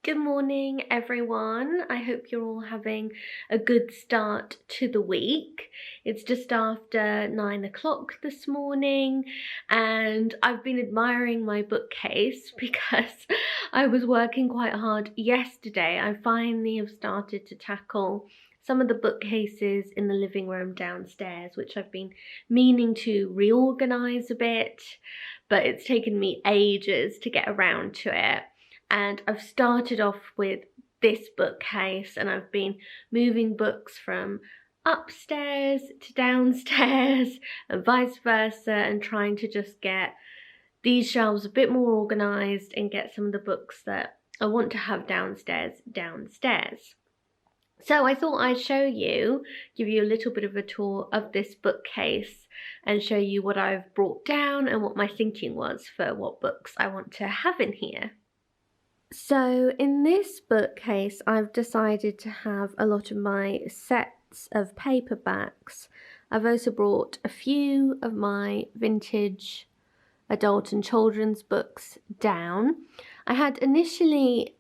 Good morning, everyone. I hope you're all having a good start to the week. It's just after 9 o'clock this morning, and I've been admiring my bookcase because I was working quite hard yesterday. I finally have started to tackle some of the bookcases in the living room downstairs, which I've been meaning to reorganize a bit, but it's taken me ages to get around to it. And I've started off with this bookcase, and I've been moving books from upstairs to downstairs and vice versa, and trying to just get these shelves a bit more organised and get some of the books that I want to have downstairs. So I thought I'd give you a little bit of a tour of this bookcase and show you what I've brought down and what my thinking was for what books I want to have in here. So in this bookcase, I've decided to have a lot of my sets of paperbacks. I've also brought a few of my vintage adult and children's books down. I had initially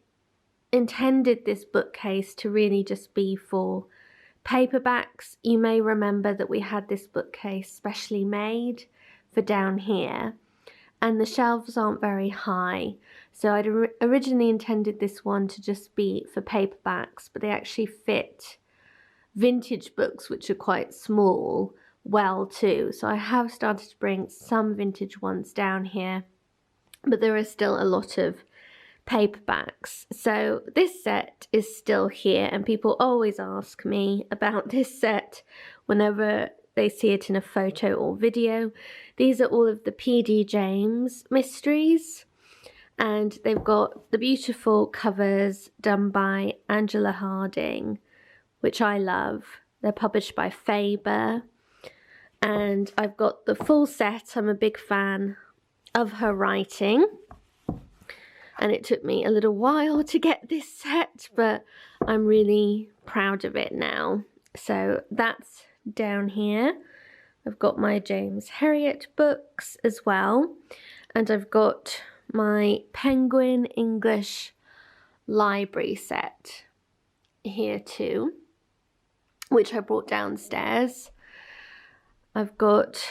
intended this bookcase to really just be for paperbacks. You may remember that we had this bookcase specially made for down here, and the shelves aren't very high. So I'd originally intended this one to just be for paperbacks, but they actually fit vintage books, which are quite small, well too. So I have started to bring some vintage ones down here, but there is still a lot of paperbacks. So this set is still here, and people always ask me about this set whenever they see it in a photo or video. These are all of the P.D. James mysteries, and they've got the beautiful covers done by Angela Harding, which I love. They're published by Faber, and I've got the full set. I'm a big fan of her writing, and it took me a little while to get this set, but I'm really proud of it now. So that's down here. I've got my James Herriot books as well, and I've got my Penguin English library set here too, which I brought downstairs. I've got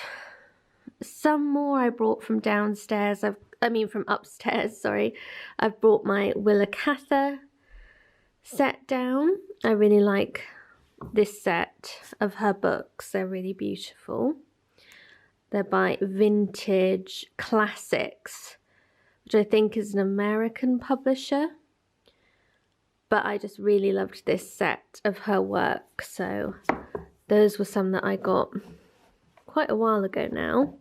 some more I brought from downstairs. From upstairs, sorry. I've brought my Willa Cather set down. I really like this set of her books. They're really beautiful. They're by Vintage Classics, which I think is an American publisher, but I just really loved this set of her work. So those were some that I got quite a while ago now.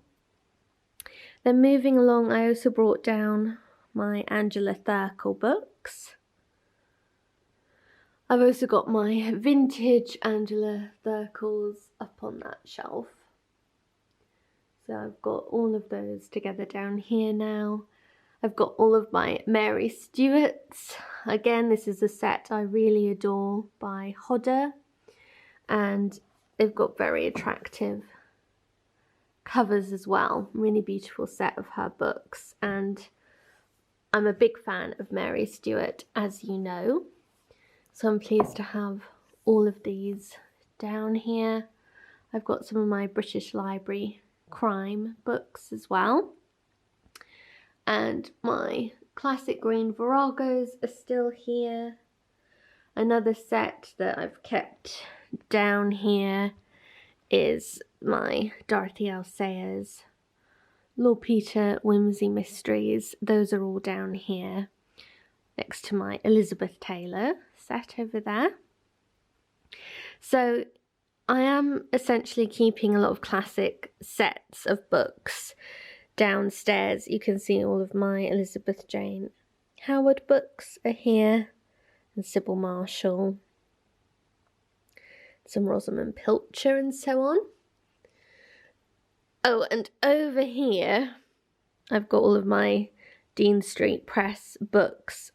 Then moving along, I also brought down my Angela Thirkell books. I've also got my vintage Angela Thirkells up on that shelf. So I've got all of those together down here now. I've got all of my Mary Stuarts. Again, this is a set I really adore by Hodder, and they've got very attractive covers as well. Really beautiful set of her books, and I'm a big fan of Mary Stuart, as you know. So I'm pleased to have all of these down here. I've got some of my British Library crime books as well. And my classic green Viragos are still here. Another set that I've kept down here is my Dorothy L. Sayers Lord Peter Whimsy Mysteries. Those are all down here next to my Elizabeth Taylor set over there. So I am essentially keeping a lot of classic sets of books downstairs. You can see all of my Elizabeth Jane Howard books are here, and Sybil Marshall, some Rosamund Pilcher and so on. Oh, and over here I've got all of my Dean Street Press books.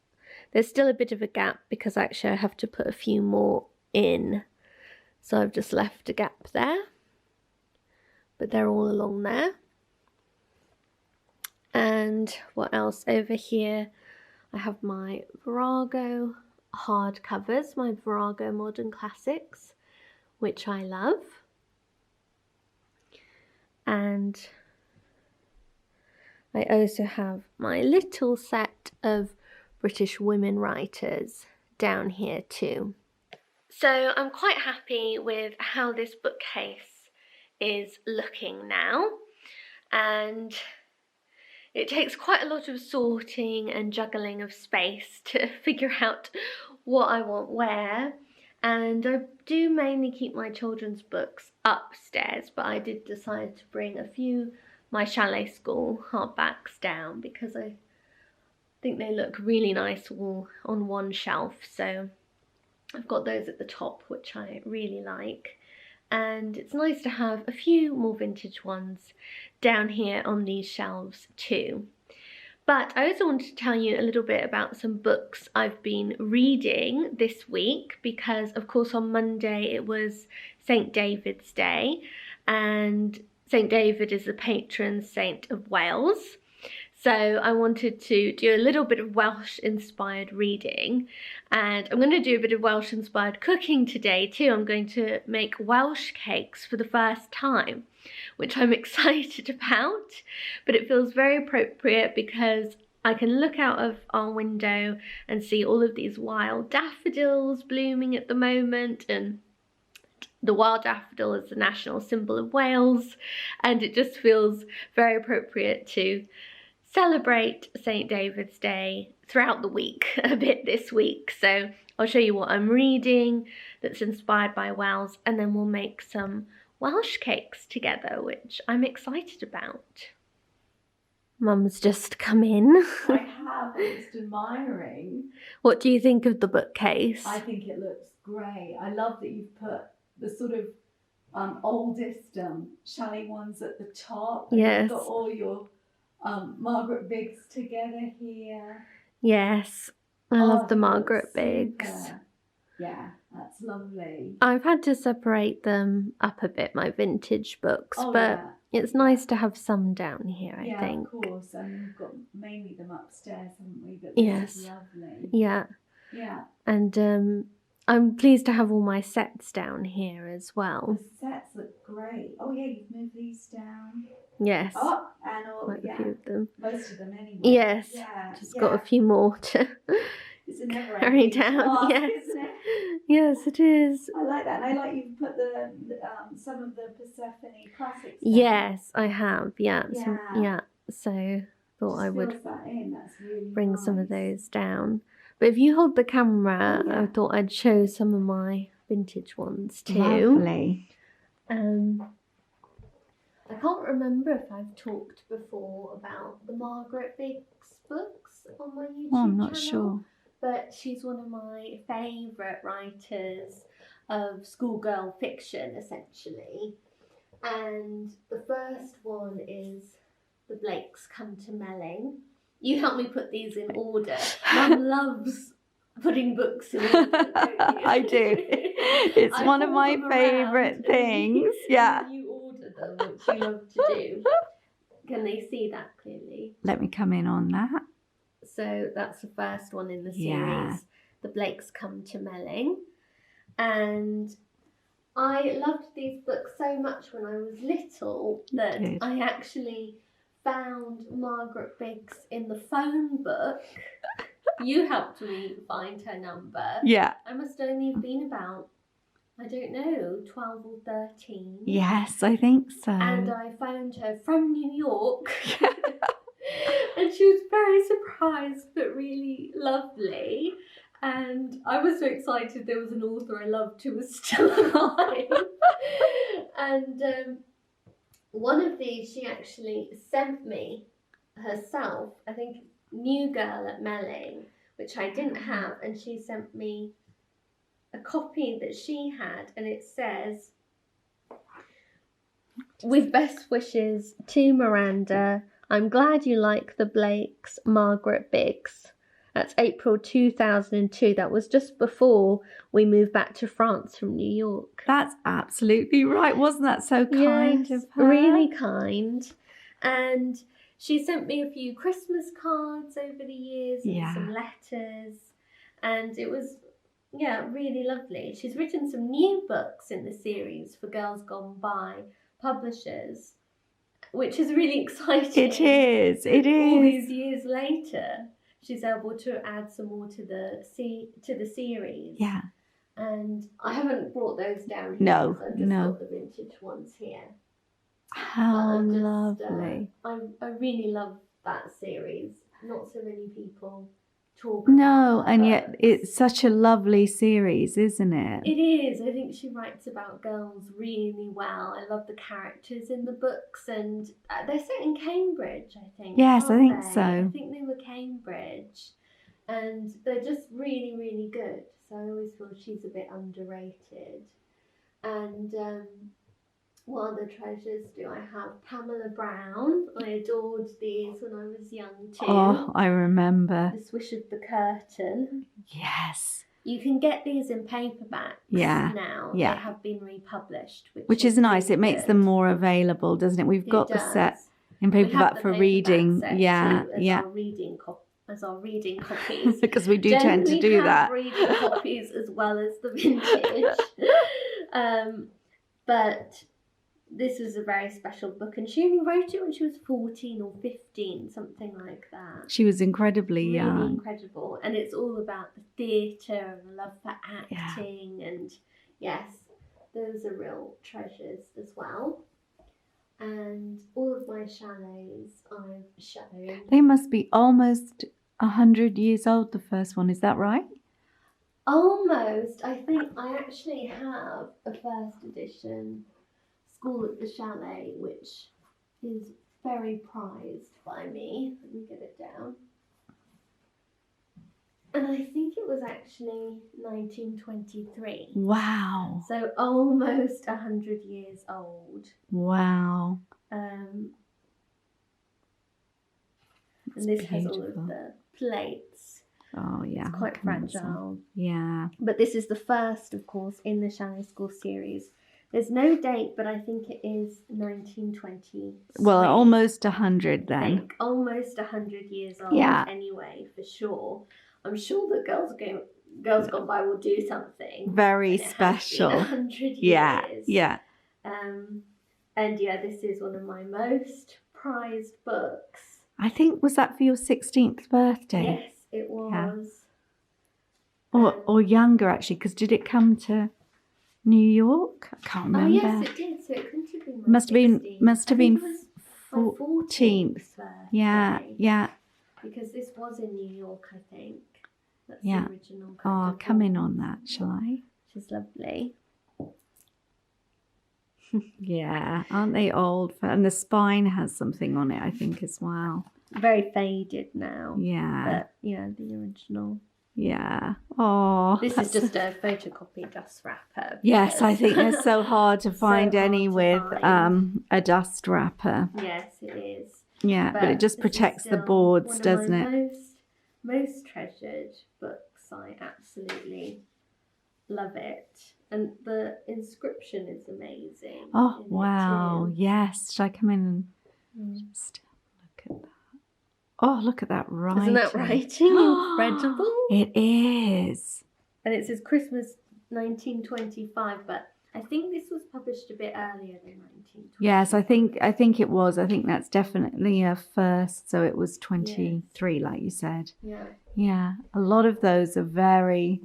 There's still a bit of a gap because actually I have to put a few more in, so I've just left a gap there, but they're all along there. And what else over here? I have my Virago hardcovers, my Virago Modern Classics, which I love. And I also have my little set of British women writers down here too. So I'm quite happy with how this bookcase is looking now, and it takes quite a lot of sorting and juggling of space to figure out what I want where. And I do mainly keep my children's books upstairs, but I did decide to bring a few my Chalet School hardbacks down because I think they look really nice all on one shelf. So I've got those at the top, which I really like. And it's nice to have a few more vintage ones down here on these shelves too. But I also wanted to tell you a little bit about some books I've been reading this week, because of course on Monday it was St. David's Day, and St. David is the patron saint of Wales. So I wanted to do a little bit of Welsh inspired reading, and I'm going to do a bit of Welsh inspired cooking today too. I'm going to make Welsh cakes for the first time, which I'm excited about, but it feels very appropriate because I can look out of our window and see all of these wild daffodils blooming at the moment, and the wild daffodil is the national symbol of Wales, and it just feels very appropriate to celebrate St. David's Day throughout the week a bit this week. So I'll show you what I'm reading that's inspired by Wales, and then we'll make some Welsh cakes together, which I'm excited about. Mum's just come in. I have, I'm just admiring. What do you think of the bookcase? I think it looks great. I love that you've put the sort of oldest Chalet ones at the top. Yes. You've got all your Margaret Biggs together here. Yes, I love the Margaret Biggs. Yeah, that's lovely. I've had to separate them up a bit, my vintage books, but yeah. It's nice to have some down here, I think. Yeah, of course. And we've got mainly them upstairs, haven't we? But this is lovely. Yeah. Yeah. And I'm pleased to have all my sets down here as well. The sets look great. Oh yeah, you've moved these down. Yes. Oh, and all, quite a few of them. Most of them anyway. Yes. Yeah. Just got a few more to it's a never carry down. Task, yes. Isn't it? Yes, it is. I like that. And I like you've put the some of the Persephone classics down. Yes, I have. Yeah. Yeah. So thought I would that in. That's really bring nice. some of those down. But if you hold the camera, I thought I'd show some of my vintage ones too. Lovely. I can't remember if I've talked before about the Margaret Biggs books on my YouTube channel. I'm not sure. But she's one of my favourite writers of schoolgirl fiction, essentially. And the first one is The Blakes Come to Melling. You help me put these in order. Mum loves putting books in order, don't you? I do. It's one of my favourite things. Yeah. You order them, which you love to do. Can they see that clearly? Let me come in on that. So that's the first one in the series. Yeah. The Blakes Come to Melling. And I loved these books so much when I was little that I actually found Margaret Biggs in the phone book. You helped me find her number. Yeah. I must only have been about, I don't know, 12 or 13. Yes, I think so. And I found her from New York. And she was very surprised, but really lovely. And I was so excited there was an author I loved who was still alive. And one of these she actually sent me herself, I think New Girl at Melling, which I didn't have, and she sent me a copy that she had, and it says, "With best wishes to Miranda, I'm glad you like the Blakes, Margaret Biggs." That's April 2002. That was just before we moved back to France from New York. That's absolutely right. Wasn't that so kind of her? Really kind. And she sent me a few Christmas cards over the years and some letters, and it was, really lovely. She's written some new books in the series for Girls Gone By publishers, which is really exciting. It is. All these years later, she's able to add some more to the series. Yeah. And I haven't brought those down here. No, I've just got the vintage ones here. How lovely. I really love that series. Not so many people talk about No, and books. yet it's such a lovely series, isn't it? It is. I think she writes about girls really well. I love the characters in the books, and they're set in Cambridge, I think. Yes, I think they? so. I think they were Cambridge, and they're just really, really good. So I always feel she's a bit underrated. And what other treasures do I have? Pamela Brown. I adored these when I was young too. Oh, I remember. The Swish of the Curtain. Yes. You can get these in paperbacks now. Yeah. They have been republished. Which is nice. It makes them more available, doesn't it? We've got the set in paperback for reading. As our reading copies. Because we do tend to do that. Reading copies as well as the vintage. But this was a very special book, and she only wrote it when she was 14 or 15, something like that. She was incredibly really young. Incredible. And it's all about the theatre and the love for acting. And yes, those are real treasures as well. And all of my chalets I've shown. They must be almost 100 years old, the first one. Is that right? Almost. I think I actually have a first edition School at the Chalet, which is very prized by me. Let me get it down. And I think it was actually 1923. Wow. So almost 100 years old. Wow. And this has all of the plates. Oh, yeah. It's quite fragile. Yeah. But this is the first, of course, in the Chalet School series. There's no date, but I think it is 1920. Well, almost 100 then. I think almost 100 years old anyway, for sure. I'm sure that Girls Gone By will do something very special. 100 years. Yeah. And this is one of my most prized books. I think, was that for your 16th birthday? Yes, it was. Yeah. Or younger, actually, because did it come to New York? I can't remember. Oh, yes, it did. So it couldn't have been my must have been 14th. Yeah. Because this was in New York, I think. That's the original. Oh, come in on that, shall I? She's lovely. Yeah, aren't they old? And the spine has something on it, I think, as well. Very faded now. Yeah. But, the original. Yeah. Oh. This is just a photocopy dust wrapper. Yes, I think they're so hard to find any with a dust wrapper. Yes, it is. Yeah, but it just protects the boards, doesn't it? Most treasured books. I absolutely love it. And the inscription is amazing. Oh, wow. Yes. Should I come in and just look at that? Oh, look at that writing. Isn't that writing incredible? It is. And it says Christmas 1925, but I think this was published a bit earlier than 1925. Yes, I think it was. I think that's definitely a first. So it was 23, like you said. Yeah. Yeah. A lot of those are very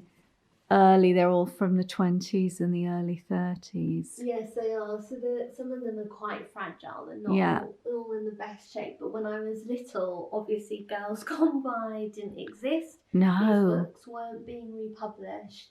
early. They're all from the 20s and the early 30s. Yes, they are. So some of them are quite fragile and not all in the best shape. But when I was little, obviously Girls Gone By didn't exist. No. These books weren't being republished.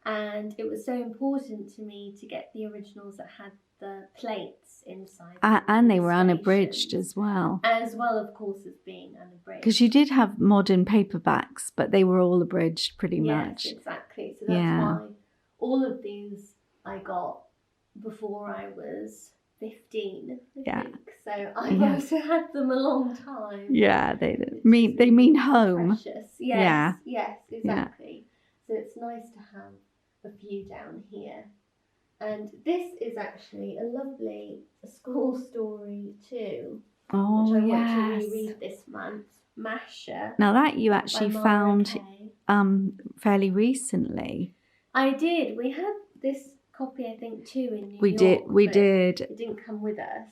And it was so important to me to get the originals that had the plates inside. And they were unabridged as well. As well, of course, as being unabridged. Because you did have modern paperbacks, but they were all abridged pretty much. Yes, exactly. So that's why all of these I got before I was 15, I think. So I've also had them a long time. Yeah, they mean home. Precious. Yes, exactly. So it's nice to have a few down here. And this is actually a lovely school story too. which I want to yes. reread this month. Masha. Now that you actually by found Margaret. fairly recently. I did. We had this copy, I think, too, in New We York. We did. It didn't come with us.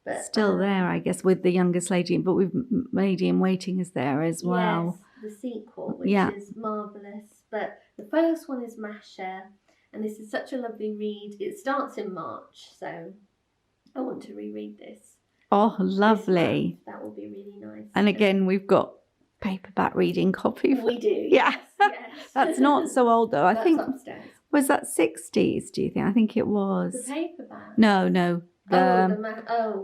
But, still there, I guess, with the youngest lady, but with Lady in Waiting is there as well. Yes, the sequel, which is marvellous. But the first one is Masha, and this is such a lovely read. It starts in March, so I want to reread this. Oh, lovely. That will be really nice. And again, we've got paperback reading copy. We do. Yeah. Yes. That's not so old, though. I think upstairs. Was that 60s, do you think? I think it was. The paperback? No. Right.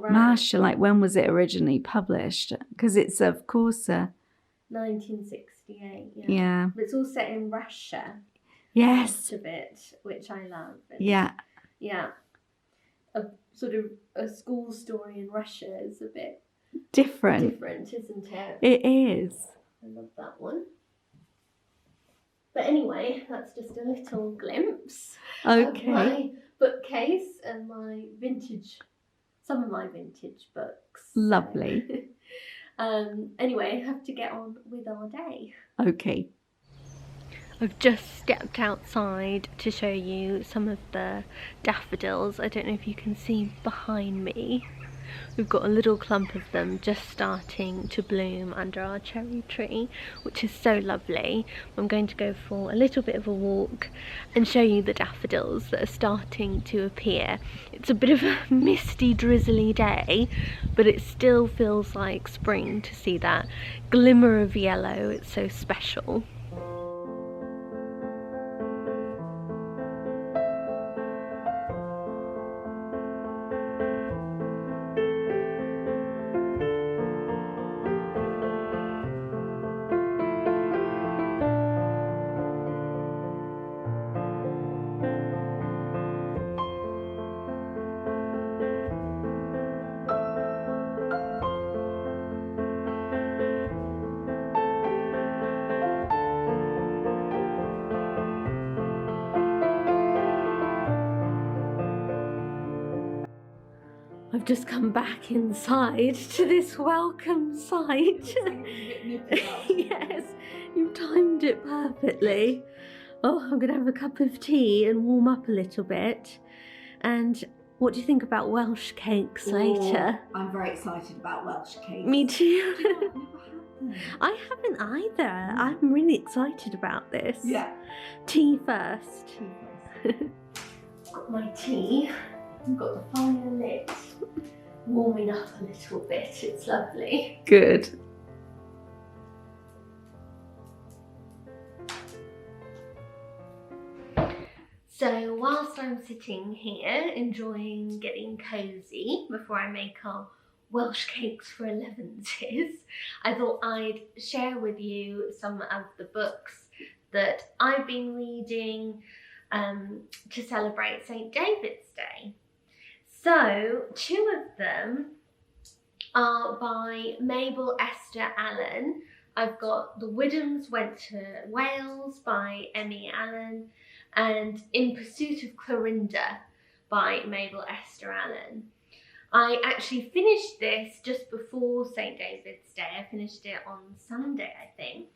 Masha, like when was it originally published? Because it's, of course, 1968, yeah. Yeah. But it's all set in Russia. Yes. Most of it, which I love. And yeah. Yeah. A sort of a school story in Russia is a bit different, isn't it? It is. I love that one. But anyway, that's just a little glimpse of my bookcase and some of my vintage books. Lovely. Anyway, I have to get on with our day. Okay. I've just stepped outside to show you some of the daffodils. I don't know if you can see behind me. We've got a little clump of them just starting to bloom under our cherry tree, which is so lovely. I'm going to go for a little bit of a walk and show you the daffodils that are starting to appear. It's a bit of a misty, drizzly day, but it still feels like spring to see that glimmer of yellow. It's so special. I've just come back inside to this welcome sight. Yes, you've timed it perfectly. Oh, I'm going to have a cup of tea and warm up a little bit. And what do you think about Welsh cakes later? I'm very excited about Welsh cakes. Me too. I've never had them. I haven't either. I'm really excited about this. Yeah. Tea first. Got my tea. I've got the fire lit, warming up a little bit. It's lovely. Good. So whilst I'm sitting here enjoying getting cosy before I make our Welsh cakes for 11s, I thought I'd share with you some of the books that I've been reading to celebrate St. David's Day. So 2 of them are by Mabel, Esther, Allan. I've got The Wyndhams Went to Wales by Emmy Allan and In Pursuit of Clorinda by Mabel, Esther, Allan. I actually finished this just before St. David's Day. I finished it on Sunday, I think.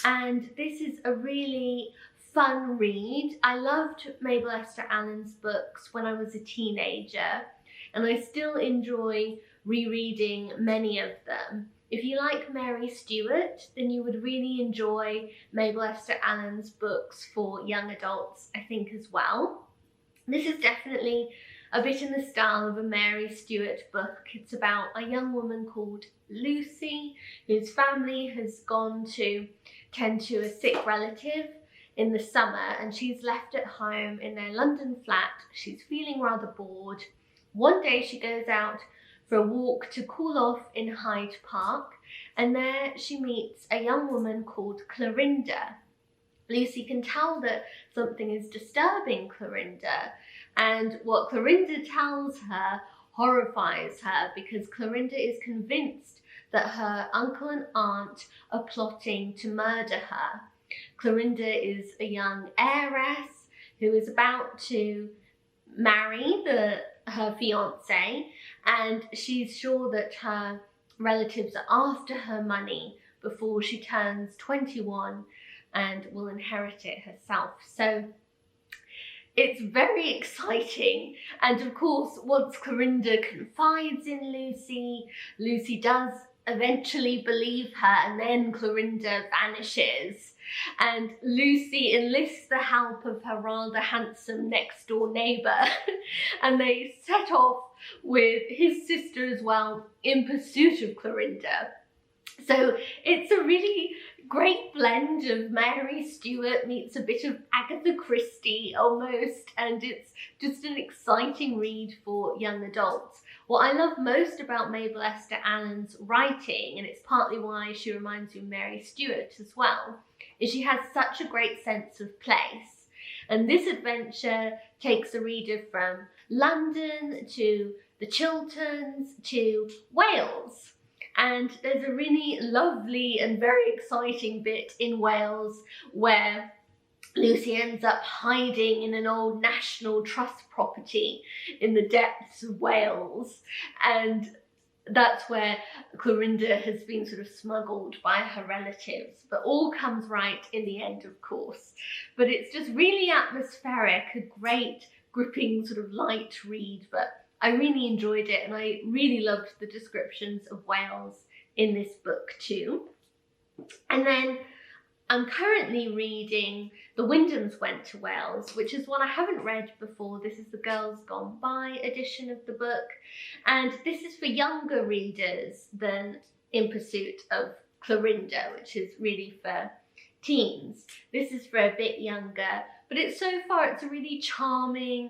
And this is a really fun read. I loved Mabel Esther Allan's books when I was a teenager, and I still enjoy rereading many of them. If you like Mary Stuart, then you would really enjoy Mabel Esther Allan's books for young adults, I think, as well. This is definitely a bit in the style of a Mary Stuart book. It's about a young woman called Lucy, whose family has gone to tend to a sick relative in the summer, and she's left at home in their London flat. She's feeling rather bored. One day she goes out for a walk to cool off in Hyde Park, and there she meets a young woman called Clorinda. Lucy can tell that something is disturbing Clorinda, and what Clorinda tells her horrifies her, because Clorinda is convinced that her uncle and aunt are plotting to murder her. Clorinda is a young heiress who is about to marry the her fiance, and she's sure that her relatives are after her money before she turns 21 and will inherit it herself. So it's very exciting. And of course, once Clorinda confides in Lucy, Lucy does eventually believe her, and then Clorinda vanishes. And Lucy enlists the help of her rather handsome next door neighbour and they set off with his sister as well in pursuit of Clorinda. So it's a really great blend of Mary Stuart meets a bit of Agatha Christie almost, and it's just an exciting read for young adults. What I love most about Mabel Esther Allan's writing, and it's partly why she reminds me of Mary Stuart as well, is she has such a great sense of place. And this adventure takes the reader from London to the Chilterns to Wales. And there's a really lovely and very exciting bit in Wales where Lucy ends up hiding in an old National Trust property in the depths of Wales. And that's where Clorinda has been sort of smuggled by her relatives. But all comes right in the end, of course. But it's just really atmospheric, a great gripping sort of light read. But I really enjoyed it, and I really loved the descriptions of Wales in this book too. And then I'm currently reading The Wyndhams Went to Wales, which is one I haven't read before. This is the Girls Gone By edition of the book, and this is for younger readers than In Pursuit of Clorinda, which is really for teens. This is for a bit younger, but it's so far it's a really charming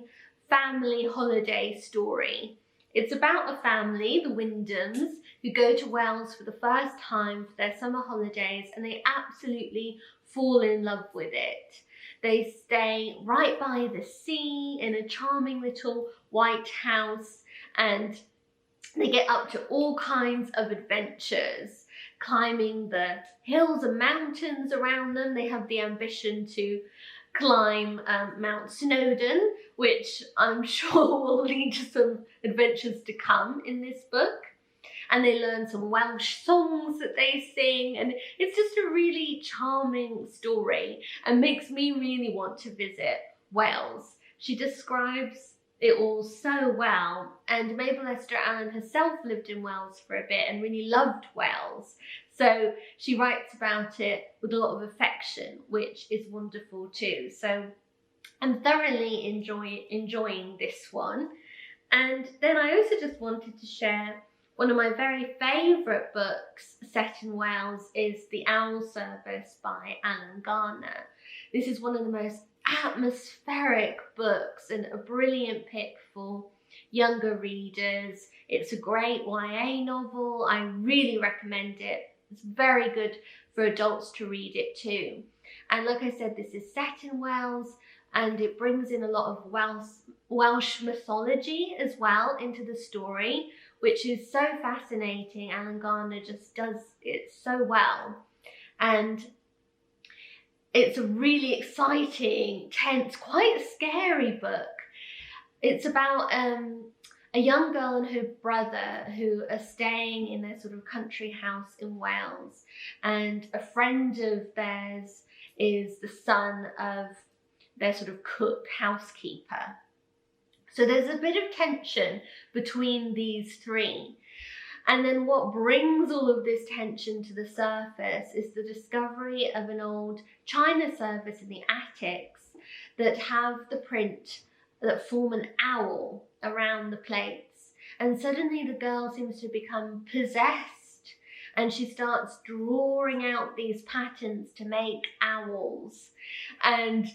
family holiday story. It's about a family, the Wyndhams, who go to Wales for the first time for their summer holidays, and they absolutely fall in love with it. They stay right by the sea in a charming little white house, and they get up to all kinds of adventures, climbing the hills and mountains around them. They have the ambition to climb Mount Snowdon, which I'm sure will lead to some adventures to come in this book. And they learn some Welsh songs that they sing, and it's just a really charming story and makes me really want to visit Wales. She describes it all so well, and Mabel Esther Allan herself lived in Wales for a bit and really loved Wales. So she writes about it with a lot of affection, which is wonderful too. So I'm thoroughly enjoying this one. And then I also just wanted to share one of my very favourite books set in Wales is The Owl Service by Allan Garner. This is one of the most atmospheric books and a brilliant pick for younger readers. It's a great YA novel. I really recommend it. It's very good for adults to read it too. And like I said, this is set in Wales, and it brings in a lot of Welsh mythology as well into the story, which is so fascinating. Allan Garner just does it so well. And it's a really exciting, tense, quite scary book. It's about a young girl and her brother who are staying in their sort of country house in Wales, and a friend of theirs is the son of their sort of cook, housekeeper. So there's a bit of tension between these three. And then what brings all of this tension to the surface is the discovery of an old china service in the attics that have the print that form an owl around the plates. And suddenly the girl seems to become possessed, and she starts drawing out these patterns to make owls. And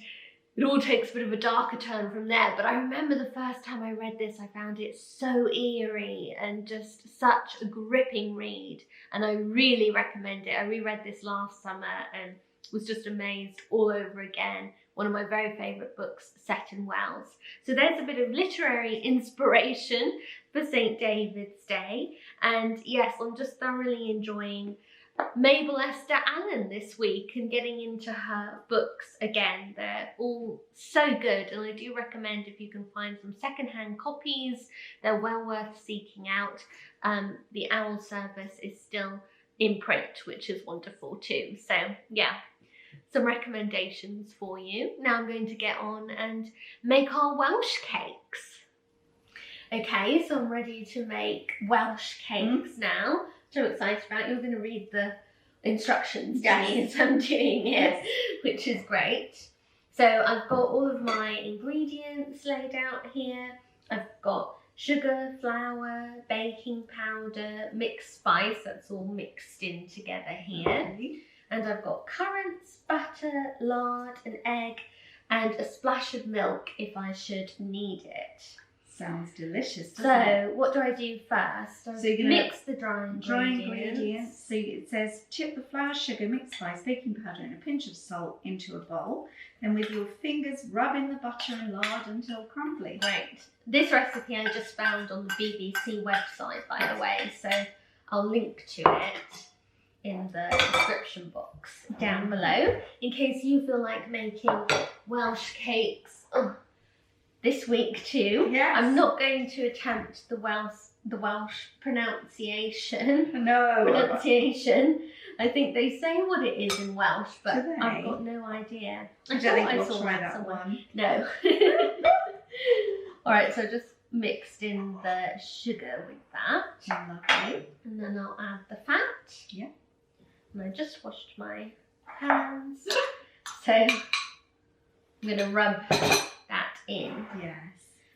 it all takes a bit of a darker turn from there, but I remember the first time I read this, I found it so eerie and just such a gripping read, and I really recommend it. I reread this last summer and was just amazed all over again. One of my very favourite books set in Wales. So there's a bit of literary inspiration for St. David's Day, and yes, I'm just thoroughly enjoying Mabel, Esther, Allan this week and getting into her books again. They're all so good, and I do recommend if you can find some secondhand copies, they're well worth seeking out. The OWL service is still in print, which is wonderful too. So yeah, some recommendations for you. Now I'm going to get on and make our Welsh cakes. Okay, so I'm ready to make Welsh cakes now. So excited about. You're going to read the instructions to me as I'm doing it, which is great. So I've got all of my ingredients laid out here. I've got sugar, flour, baking powder, mixed spice, that's all mixed in together here. And I've got currants, butter, lard, an egg, and a splash of milk if I should need it. Sounds delicious, doesn't it? So what do I do first? So you're going to mix the dry ingredients. So it says chip the flour, sugar, mixed spice, baking powder and a pinch of salt into a bowl. Then with your fingers rub in the butter and lard until crumbly. Right. This recipe I just found on the BBC website, by the way, so I'll link to it in the description box down below in case you feel like making Welsh cakes this week too. Yes. I'm not going to attempt the Welsh pronunciation. No. Pronunciation. I think they say what it is in Welsh, but Do they? I've got no idea. I don't think we'll try that one. No. Alright, so just mixed in the sugar with that. Lovely. And then I'll add the fat. Yeah. And I just washed my hands. So I'm going to rub that in. Yes.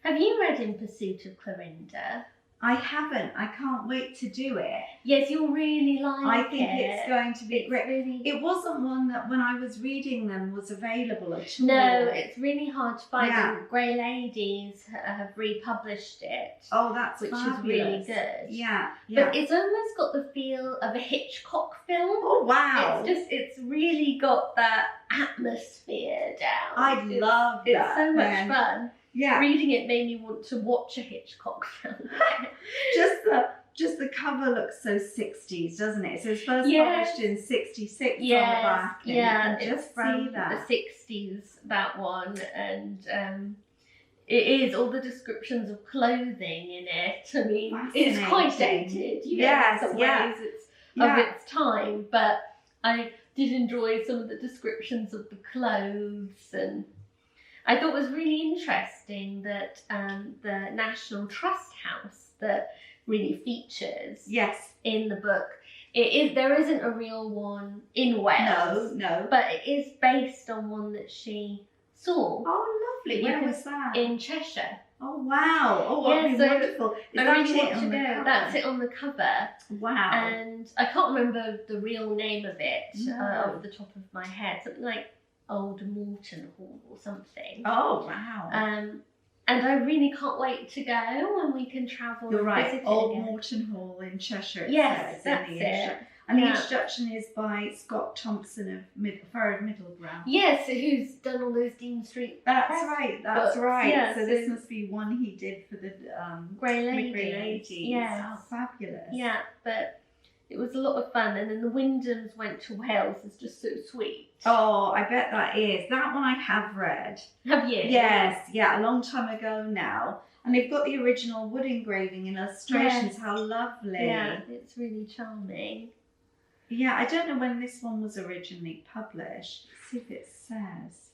Have you read In Pursuit of Clorinda? I haven't. I can't wait to do it. Yes, you'll really like it. I think it's going to be great. Really... It wasn't one that when I was reading them was available at all. No, it's really hard to find. Yeah. Grey Ladies have republished it. Oh, that's which fabulous. is really good. Yeah. But it's almost got the feel of a Hitchcock film. Oh, wow. It's really got that atmosphere down. I love that. It's so much fun. Yeah. Reading it made me want to watch a Hitchcock film. Just the cover looks so 60s, doesn't it? So it's first published in 66 on the back. And you can just see that. The 60s, that one. And it is all the descriptions of clothing in it. I mean, it's quite dated. Yes, in some ways it's of its time. But I did enjoy some of the descriptions of the clothes, and I thought it was really interesting that the National Trust House that really features in the book, there isn't a real one in Wales. No. But it is based on one that she saw. Oh, lovely. Where was that? In Cheshire. Oh, wow. Oh, that'd be wonderful. I really want to go. That's it on the cover. Wow. And I can't remember the real name of it off the top of my head. Something like Old Morton Hall or something. Oh, wow. And I really can't wait to go when we can travel. You're right. Visit Old again. Morton Hall in Cheshire. Yes, that's it. And the introduction is by Scott Thompson of Furrowed Middle Ground. Yes, who's done all those Dean Street That's Press right, that's books. right. Yeah, so this must be one he did for the Grey Ladies. Grey Ladies. Yes. Oh, fabulous. Yeah, but it was a lot of fun. And then the Wyndhams went to Wales. It's just so sweet. Oh, I bet that is. That one I have read. Have you? Yes, yeah, a long time ago now. And they've got the original wood engraving and illustrations. Yes. How lovely. Yeah, it's really charming. Yeah, I don't know when this one was originally published. Let's see if it says.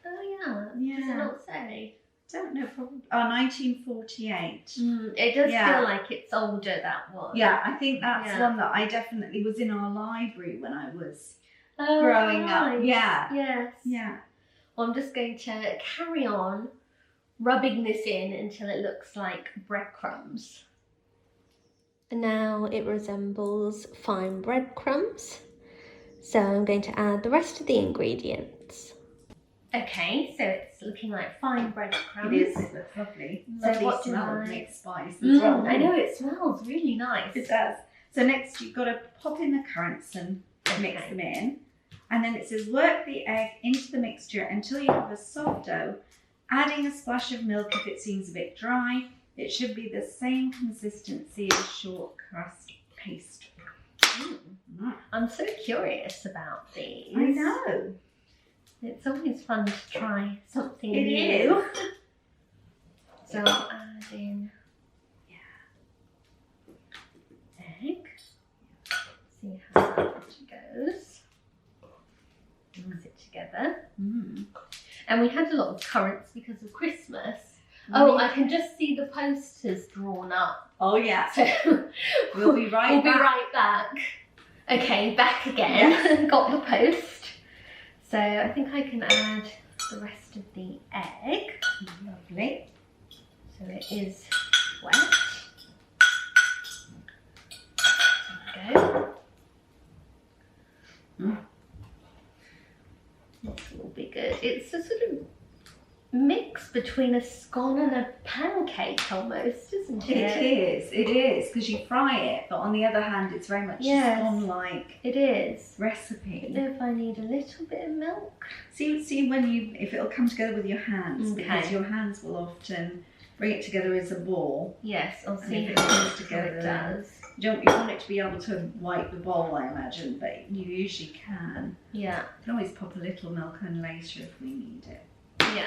Oh, yeah. Does it not say? Don't know, probably. Oh, 1948. It does feel like it's older, that one. Yeah, I think that's one that I definitely was in our library when I was growing up. Yeah. Yes. Yeah. Well, I'm just going to carry on rubbing this in until it looks like breadcrumbs. And now it resembles fine breadcrumbs. So I'm going to add the rest of the ingredients. Okay, so it's looking like fine breadcrumbs. It is, it looks lovely. So Lovely what do smell I... of mixed spice as well. I know, it smells really nice. It does. So next you've got to pop in the currants and mix them in. And then it says work the egg into the mixture until you have a soft dough, adding a splash of milk if it seems a bit dry. It should be the same consistency as short crust pastry. I'm so curious about these. I know. It's always fun to try something It new. is. So I'll add in egg. See how that goes. Mix it together. And we had a lot of currants because of Christmas. Oh, I can just see the posters drawn up. Oh yeah. So We'll be right we'll back. be right back. Okay, back again. Yes. Got the post. So I think I can add the rest of the egg. Lovely. So it is wet. There we go. This will be good. It's a sort of mix between a scone and a pancake almost, isn't it? It is, because you fry it, but on the other hand, it's very much Yes. a scone-like It is. I recipe. don't know if I need a little bit of milk. See when if it'll come together with your hands, because Okay. your hands will often bring it together as a ball. Yes, I'll And see if it how comes it together, does. You want it to be able to wipe the bowl, I imagine, but you usually can. Yeah, You can always pop a little milk in later if we need it. yeah.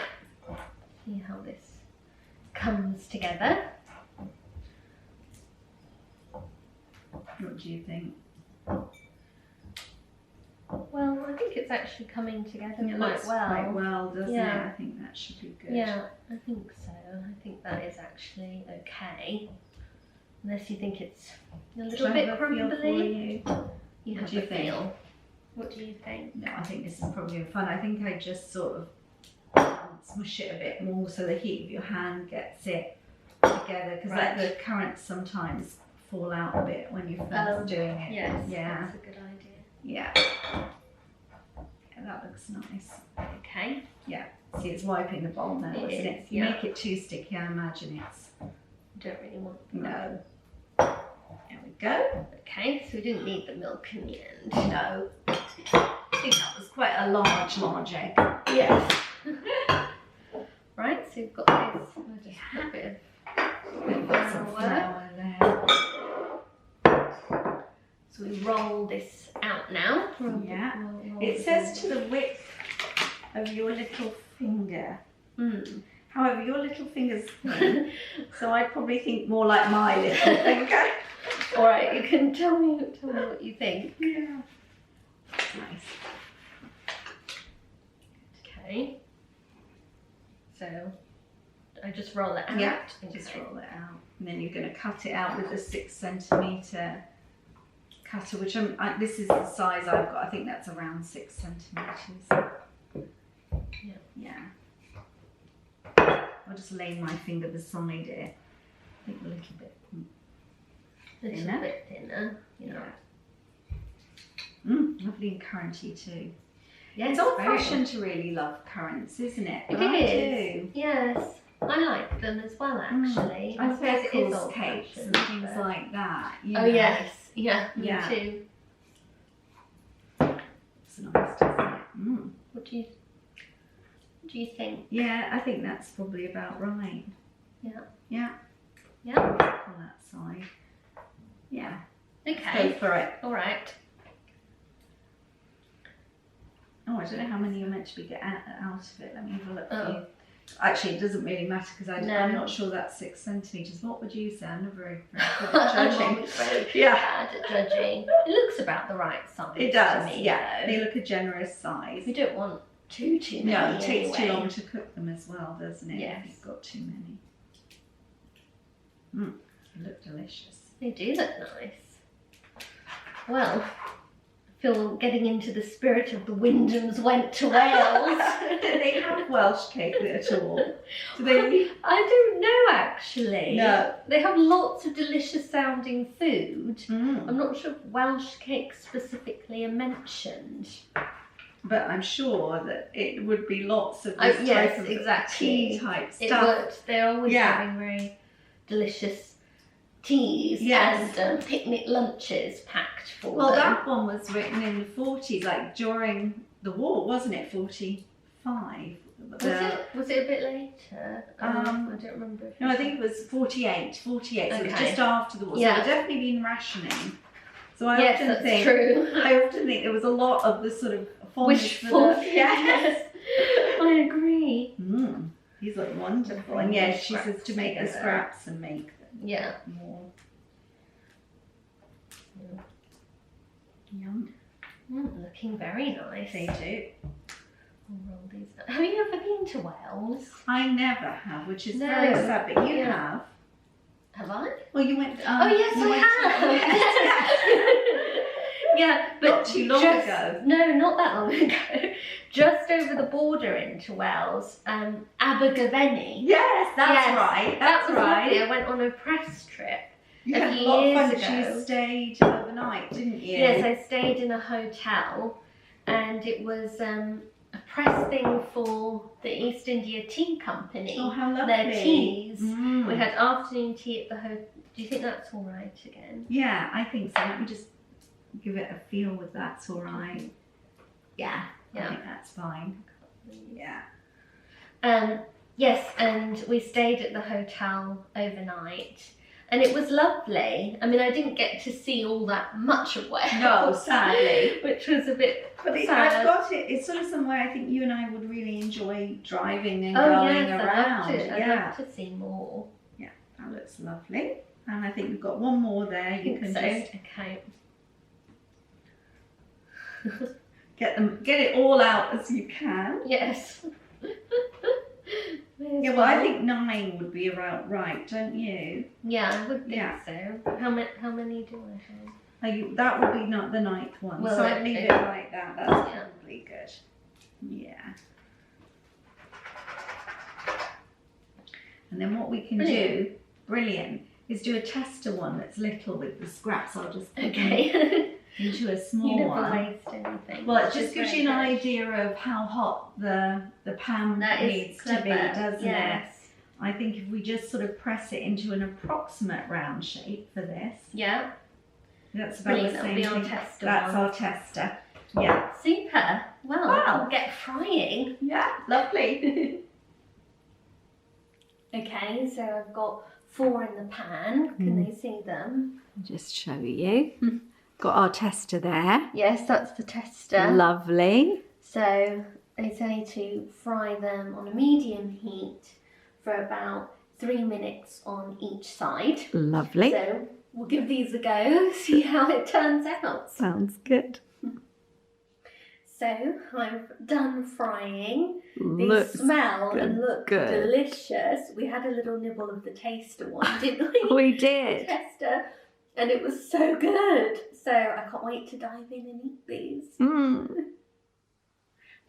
See how this comes together. What do you think? Well, I think it's actually coming together It quite looks well. quite well, doesn't Yeah. it? I think that should be good. Yeah, I think so. I think that is actually okay. Unless you think it's a little Shall I bit have a feel for crumbly. you? You What have do you a think? feel. What do you think? No, I think this is probably fun. I think I just sort of smush it a bit more so the heat of your hand gets it together, because Right. the currants sometimes fall out a bit when you're first doing it. Yes, Yeah. that's a good idea. Yeah. Yeah, that looks nice. Okay. Yeah. See, it's wiping the bowl now, It isn't is, it? If you yeah. make it too sticky, I imagine it's Don't really want no. There we go. Okay, so we didn't need the milk in the end. No. I think that was quite a large egg. Yes. Right, so we've got this. We'll just put a bit We've got some flour. flour there. So we roll this out now. Yeah. Roll It says to the width of your little finger. Mm. However, your little finger's thin, so I'd probably think more like my little finger. All right, you can tell me what you think. Yeah. Nice. Okay. So I just roll it out. Yeah, Okay. just roll it out. And then you're going to cut it out with the 6 centimetre cutter, which this is the size I've got. I think that's around 6 centimetres. Yeah. Yeah. I'll just lay my finger beside it. I think a little bit. Little bit thinner. Yeah. Lovely and curranty too. Yes, It's old very fashioned to really love currants, isn't it? It I is. do. Yes, I like them as well actually. I And suppose it is pickles, old cakes and fashioned, things but- like that. You Oh know. yes, yeah, Yeah. me too. It's nice, doesn't it? What do you think? Yeah, I think that's probably about right. Yeah. Yeah. Yeah. On that side. Yeah. Go Okay. for it. All right. Oh, I don't know how many you're meant to be get out of it. Let me have a look for Oh. you. Actually, it doesn't really matter because No. I'm not sure that's 6 centimetres. What would you say? I'm not very good at I'm judging. always very Yeah. bad at judging. It looks about the right size. It does, to me, yeah. though. They look a generous size. We don't want too many. No, it takes too anyway. long to cook them as well, doesn't it? Yes. If you've got too many. They look delicious. They do look nice. Well, I feel getting into the spirit of the Wyndhams went to Wales. Do they have Welsh cake at all? Do they? I don't know actually. No. They have lots of delicious sounding food. Mm. I'm not sure if Welsh cakes specifically are mentioned. But I'm sure that it would be lots of Oh, this yes, type of exactly. tea type It stuff. would. They're always Yeah. having very delicious teas Yes. and picnic lunches packed for Well, them. that one was written in the 40s, like during the war, wasn't it? 45. Was it a bit later? I don't remember. No, I think it was 48. 48. So it was Okay. just after the war. Yeah. So they'd definitely been rationing. So I often think there was a lot of the sort of wishful. Yes. I agree. These look wonderful. And yes, she says to make the scraps and make them more. Yum. Looking very nice. They do. I'll roll these up. Have you ever been to Wales? I never have, which is very sad, but you have. Have I? Well, you went. Oh yes, I have. Yeah, but not too long ago. No, not that long ago. Just over the border into Wales, Abergavenny. Yes, that's right. That was lovely. I went on a press trip. You had a lot of fun. You stayed overnight, didn't you? Yes, I stayed in a hotel, and it was a press thing for the East India Tea Company. Oh, how lovely. Their teas. We had afternoon tea at the hotel. Do you think that's all right again? Yeah, I think so. Let me just give it a feel with that's all right. Yeah. I think that's fine. Yeah. Yes, and we stayed at the hotel overnight. And it was lovely. I mean, I didn't get to see all that much of Wales. No, sadly. Which was a bit sad. I've got it. It's sort of somewhere I think you and I would really enjoy driving and going around. I'd love to see more. Yeah, that looks lovely. And I think we've got one more there. You can just okay. get it all out as you can. Yes. Yeah, well, I think 9 would be about right, don't you? Yeah, I would think so. How many do I have? That would be not the 9th one, so I'd leave it like that. That's probably good. Yeah. And then what we can do, is do a tester one that's little with the scraps. I'll just put them into a small one. Waste anything. Well, it just gives you an idea of how hot the pan needs to be, doesn't it? I think if we just sort of press it into an approximate round shape for this. Yeah. That's about the same thing. That's our tester. Yeah. Super. Well, I'll get frying. Yeah, lovely. Okay, so I've got 4 in the pan. Can they see them? I'll just show you. Got our tester there. Yes, that's the tester. Lovely. So they say to fry them on a medium heat for about 3 minutes on each side. Lovely. So we'll give these a go, see how it turns out. Sounds good. So I've done frying. They smell and look delicious. We had a little nibble of the taster one, didn't we? We did. The tester. And it was so good. So I can't wait to dive in and eat these.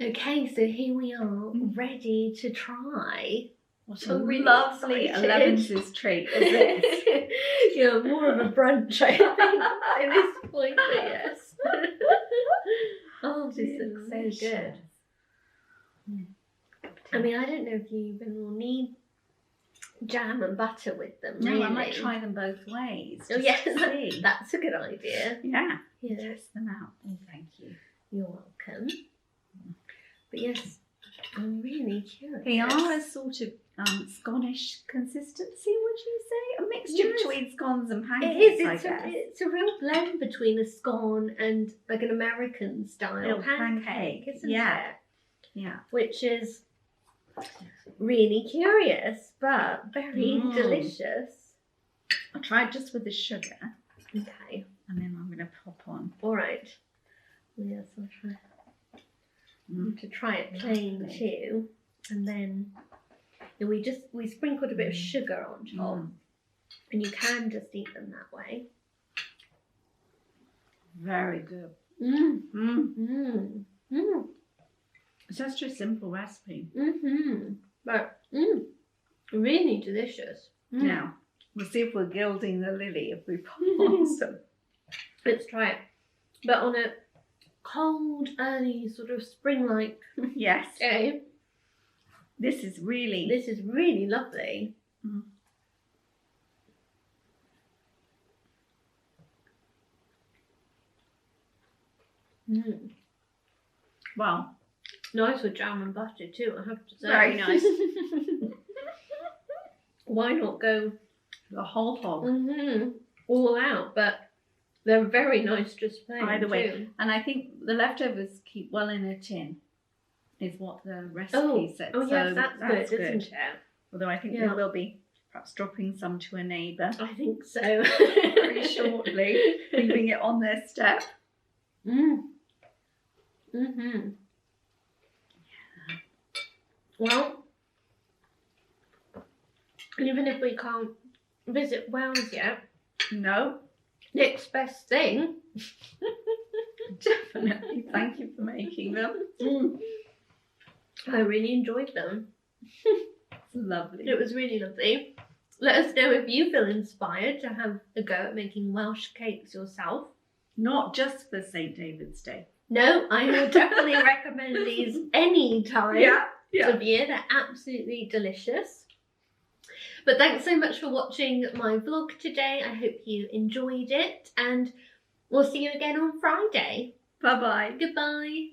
Okay, so here we are, ready to try. What a lovely 11's treat is this? Yeah, more of a brunch, I think, at this point, but yes. Oh, this looks so good. I mean, I don't know if you even will need jam and butter with them. No, really. I might try them both ways. Oh, yes, that's a good idea. Yeah. Test them out. Oh, thank you. You're welcome. But yes, I'm really curious. They are a sort of sconish consistency, would you say? A mixture between scones and pancakes, I guess. It's a real blend between a scone and like an American style pancake, isn't it? Yeah. Which is really curious, but very delicious. I'll try it just with the sugar. Okay. And then I'm going to pop on. All right. Yes, I'll try. To try it plain too, and then we sprinkled a bit of sugar on top, and you can just eat them that way. Very good. It's just a simple recipe. But really delicious. Now we'll see if we're gilding the lily if we put on some. Let's try it, but on a cold, early sort of spring-like day. This is really lovely. Wow. Nice with jam and butter too, I have to say. Very nice. Why not go the whole hog? All out, but They're very nice just plain. Either way. too. And I think the leftovers keep well in a tin, is what the recipe Oh, said. oh yes, So that's good, isn't it? Although I think Yeah. we will be perhaps dropping some to a neighbour I think so. very shortly, leaving it on their step. Well, even if we can't visit Wales yet, No, next best thing. definitely. Thank you for making them. I really enjoyed them. Lovely. It was really lovely. Let us know if you feel inspired to have a go at making Welsh cakes yourself. Not just for St. David's Day. No, I would definitely recommend these any time of year. They're absolutely delicious. But thanks so much for watching my vlog today. I hope you enjoyed it, and we'll see you again on Friday. Bye-bye. Goodbye.